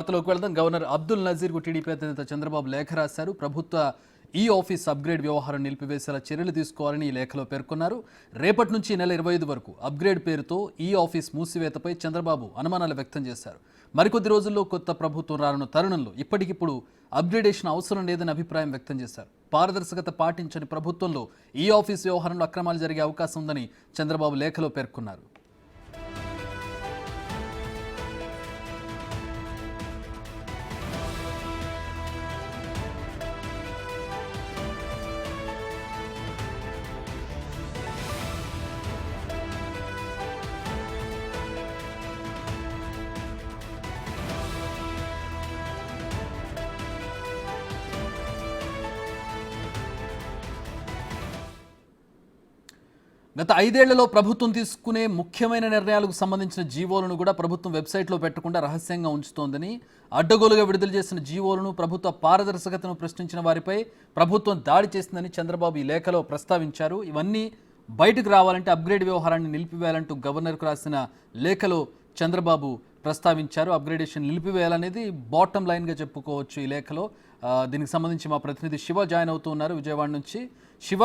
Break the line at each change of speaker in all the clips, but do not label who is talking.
వార్తలోకి వెళ్దాం. Governor Abdul నజీర్కు TDP అధినేత చంద్రబాబు లేఖ రాశారు. ప్రభుత్వ ఈ ఆఫీస్ అప్గ్రేడ్ వ్యవహారం నిలిపివేసేలా చర్యలు తీసుకోవాలని ఈ లేఖలో పేర్కొన్నారు. రేపటి నుంచి నెల 25 వరకు అప్గ్రేడ్ పేరుతో ఈ ఆఫీస్ మూసివేతపై చంద్రబాబు అనుమానాలు వ్యక్తం చేశారు. మరికొద్ది రోజుల్లో కొత్త ప్రభుత్వం రానున్న తరుణంలో ఇప్పటికిప్పుడు అప్గ్రేడేషన్ అవసరం లేదని అభిప్రాయం వ్యక్తం చేశారు. పారదర్శకత పాటించని ప్రభుత్వంలో ఈ ఆఫీస్ వ్యవహారంలో అక్రమాలు జరిగే అవకాశం ఉందని చంద్రబాబు లేఖలో పేర్కొన్నారు. గత 5 ఏళ్లలో ప్రభుత్వం తీసుకునే ముఖ్యమైన నిర్ణయాలకు సంబంధించిన జీవోలను కూడా ప్రభుత్వం వెబ్సైట్లో పెట్టకుండా రహస్యంగా ఉంచుతోందని, అడ్డగోలుగా విడుదల చేసిన జీవోలను, ప్రభుత్వ పారదర్శకతను ప్రశ్నించిన వారిపై ప్రభుత్వం దాడి చేసిందని చంద్రబాబు ఈ లేఖలో ప్రస్తావించారు. ఇవన్నీ బయటకు రావాలంటే అప్గ్రేడ్ వ్యవహారాన్ని నిలిపివేయాలంటూ గవర్నర్కు రాసిన లేఖలో చంద్రబాబు ప్రస్తావించారు. అప్గ్రేడేషన్ నిలిపివేయాలనేది బాటమ్ లైన్గా చెప్పుకోవచ్చు ఈ లేఖలో. దీనికి సంబంధించి మా ప్రతినిధి శివ జాయిన్ అవుతూ ఉన్నారు విజయవాడ నుంచి. శివ,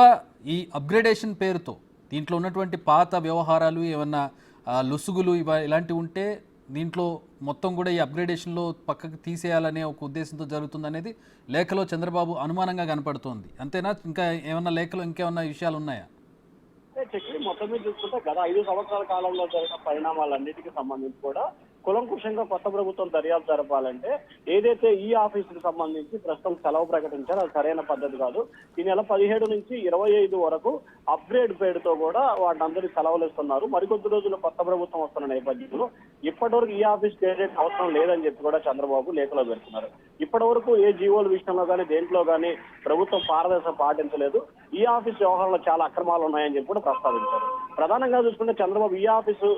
ఈ అప్గ్రేడేషన్ పేరుతో దీంట్లో ఉన్నటువంటి పాత వ్యవహారాలు ఏమన్నా లొసుగులు ఇలాంటివి ఉంటే దీంట్లో మొత్తం కూడా ఈ అప్గ్రేడేషన్లో పక్కకు తీసేయాలనే ఒక ఉద్దేశంతో జరుగుతుందనేది లేఖలో చంద్రబాబు అనుమానంగా కనపడుతోంది. అంతేనా? ఇంకా ఏమన్నా లేఖలో ఇంకేమన్నా విషయాలు ఉన్నాయా?
మొత్తం మీద చూసుకుంటే గత 5 సంవత్సరాల కాలంలో జరిగిన పరిణామాలన్నిటికీ సంబంధించి కూడా కులంకుశంగా కొత్త ప్రభుత్వం దర్యాప్తు జరపాలంటే ఏదైతే ఈ ఆఫీసుకు సంబంధించి ప్రస్తుతం సెలవు ప్రకటించారో అది సరైన పద్ధతి కాదు. ఈ నెల 17 నుంచి 25 వరకు అప్గ్రేడ్ పేరుతో కూడా వాటిని సెలవులు ఇస్తున్నారు. మరికొద్ది రోజుల్లో కొత్త ప్రభుత్వం వస్తున్న నేపథ్యంలో ఇప్పటివరకు ఈ ఆఫీస్ క్రెడిట్ అవసరం లేదని చెప్పి కూడా చంద్రబాబు లేఖలో పెడుతున్నారు. ఇప్పటి వరకు ఏ జీవోల విషయంలో కానీ దేంట్లో కానీ ప్రభుత్వం పారదర్శకత పాటించలేదు. ఈ ఆఫీస్ వ్యవహారంలో చాలా అక్రమాలు ఉన్నాయని చెప్పి కూడా ప్రస్తావించారు. ప్రధానంగా చూసుకుంటే చంద్రబాబు ఈ ఆఫీసు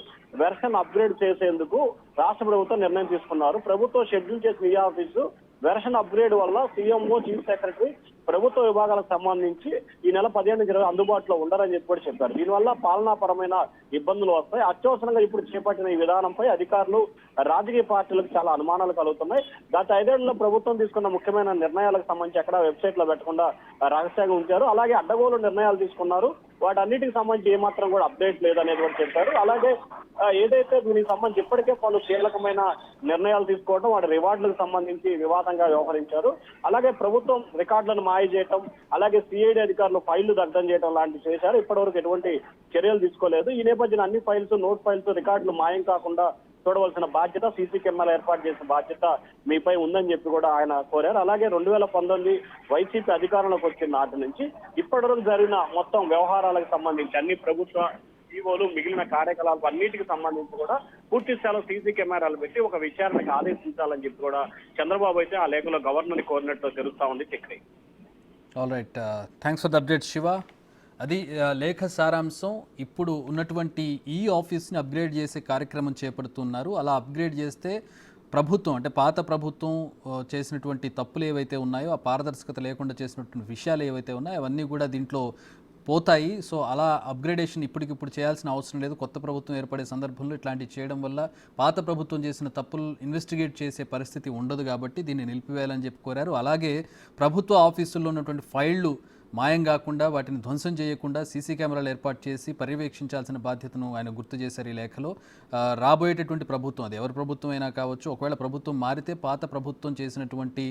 వెర్షన్ అప్గ్రేడ్ చేసేందుకు రాష్ట్ర ప్రభుత్వం నిర్ణయం తీసుకున్నారు. ప్రభుత్వం షెడ్యూల్ చేసిన ఈ ఆఫీసు వెర్షన్ అప్గ్రేడ్ వల్ల సీఎంఓ, చీఫ్ సెక్రటరీ, ప్రభుత్వ విభాగాలకు సంబంధించి ఈ నెల 15 నుంచి 20 అందుబాటులో ఉండరని చెప్పి కూడా చెప్పారు. దీనివల్ల పాలనాపరమైన ఇబ్బందులు వస్తాయి. అత్యవసరంగా ఇప్పుడు చేపట్టిన ఈ విధానంపై అధికారులు, రాజకీయ పార్టీలకు చాలా అనుమానాలు కలుగుతున్నాయి. గత 5 ఏళ్లలో ప్రభుత్వం తీసుకున్న ముఖ్యమైన నిర్ణయాలకు సంబంధించి ఎక్కడ వెబ్సైట్ లో పెట్టకుండా రహస్యంగా ఉంచారు. అలాగే అడ్డగోలు నిర్ణయాలు తీసుకున్నారు. వాటన్నిటికి సంబంధించి ఏమాత్రం కూడా అప్డేట్ లేదనేది కూడా చెప్పారు. అలాగే ఏదైతే దీనికి సంబంధించి ఇప్పటికే పలు కీలకమైన నిర్ణయాలు తీసుకోవడం, వాటి రివార్డులకు సంబంధించి వివాదంగా వ్యవహరించారు. అలాగే ప్రభుత్వం రికార్డులను మాయ చేయటం, అలాగే సిఐడి అధికారులు ఫైళ్లు దగ్ధం చేయడం లాంటివి చేశారు. ఇప్పటివరకు ఎటువంటి చర్యలు తీసుకోలేదు. ఈ నేపథ్యంలో అన్ని ఫైల్స్, నోట్ ఫైల్స్, రికార్డులు మాయం కాకుండా చూడవలసిన బాధ్యత, సీసీ కెమెరాలు ఏర్పాటు చేసిన బాధ్యత మీపై ఉందని చెప్పి కూడా ఆయన కోరారు. అలాగే 2019 వైసీపీ అధికారంలోకి వచ్చిన నాటి నుంచి ఇప్పటి వరకు జరిగిన మొత్తం వ్యవహారాలకు సంబంధించి అన్ని ప్రభుత్వ జీవోలు, మిగిలిన కార్యకలాపాలు అన్నిటికి సంబంధించి కూడా పూర్తి స్థాయిలో సీసీ కెమెరాలు పెట్టి ఒక విచారణకు ఆదేశించాలని చెప్పి కూడా చంద్రబాబు అయితే ఆ లేఖలో గవర్నర్ ని కోరినట్టు తెలుస్తా ఉంది. Chakri.
All right, thanks for the update Shiva. అది లేఖ సారాంశం. ఇప్పుడు ఉన్నటువంటి ఈ ఆఫీస్ని అప్గ్రేడ్ చేసే కార్యక్రమం చేపడుతున్నారు. అలా అప్గ్రేడ్ చేస్తే ప్రభుత్వం, అంటే పాత ప్రభుత్వం చేసినటువంటి తప్పులు ఏవైతే ఉన్నాయో, ఆ పారదర్శకత లేకుండా చేసినటువంటి విషయాలు ఏవైతే ఉన్నాయో అవన్నీ కూడా దీంట్లో పోతాయి. సో అలా అప్గ్రేడేషన్ ఇప్పటికిప్పుడు చేయాల్సిన అవసరం లేదు. కొత్త ప్రభుత్వం ఏర్పడే సందర్భంలో ఇట్లాంటివి చేయడం వల్ల పాత ప్రభుత్వం చేసిన తప్పులు ఇన్వెస్టిగేట్ చేసే పరిస్థితి ఉండదు కాబట్టి దీన్ని నిలిపివేయాలని చెప్పి కోరారు. అలాగే ప్రభుత్వ ఆఫీసుల్లో ఉన్నటువంటి ఫైళ్లు మాయం కాకుండా, వాటిని ధ్వంసం చేయకుండా సీసీ కెమెరాలు ఏర్పాటు చేసి పర్యవేక్షించాల్సిన బాధ్యతను ఆయన గుర్తు చేశారు ఈ లేఖలో. రాబోయేటటువంటి ప్రభుత్వం, అది ఎవరి ప్రభుత్వం అయినా కావచ్చు, ఒకవేళ ప్రభుత్వం మారితే పాత ప్రభుత్వం చేసినటువంటి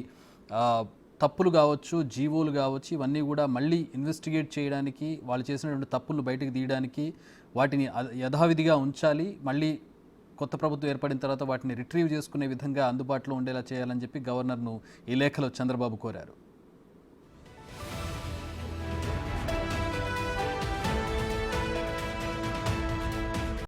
తప్పులు కావచ్చు, జీవోలు కావచ్చు, ఇవన్నీ కూడా మళ్ళీ ఇన్వెస్టిగేట్ చేయడానికి, వాళ్ళు చేసినటువంటి తప్పులను బయటకు తీయడానికి వాటిని యథావిధిగా ఉంచాలి. మళ్ళీ కొత్త ప్రభుత్వం ఏర్పడిన తర్వాత వాటిని రిట్రీవ్ చేసుకునే విధంగా అందుబాటులో ఉండేలా చేయాలని చెప్పి గవర్నర్ను ఈ లేఖలో చంద్రబాబు కోరారు.